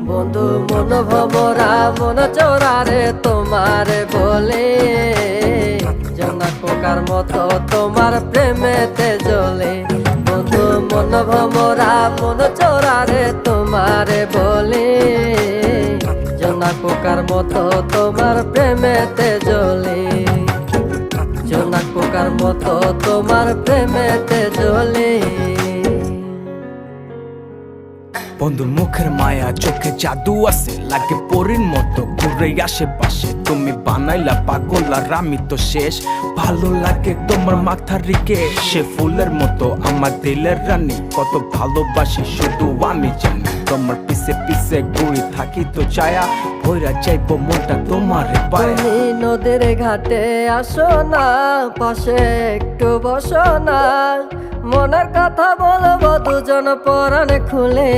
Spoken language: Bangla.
বন্ধু মন ভমরা মন চোরারে তোমার বলে, জোনাক পোকার মতো তোমার প্রেমেতে জ্বলে। বন্ধু মন ভমরা মন চোরারে তোমার বলে, জোনাক পোকার মতো তোমার প্রেমেতে জ্বলে। জোনাক পোকার মতো তোমার প্রেমেতে জ্বলে। বন্ধুর মুখের মায়া চোখে জাদু আছে, লাগে পরীর মতো ঘুরে আশেপাশে। তুমি বানাইলা পাগল আর আমি তো শেষ। ভালো লাগে তোমার মাথার রিকে, সে ফুলের মতো আমার দিলের রানী। কত ভালোবাসি শুধু আমি জানি, তোমার পিছে পিছে ঘুরে থাকি তো ছায়া। ভৈরা চাইবো মনটা তোমার পায়ে। তুমি নদীর ঘাটে আসো না, পাশে একটু বসো না, মনের কথা বলবো দুজন পরাণ খুলে।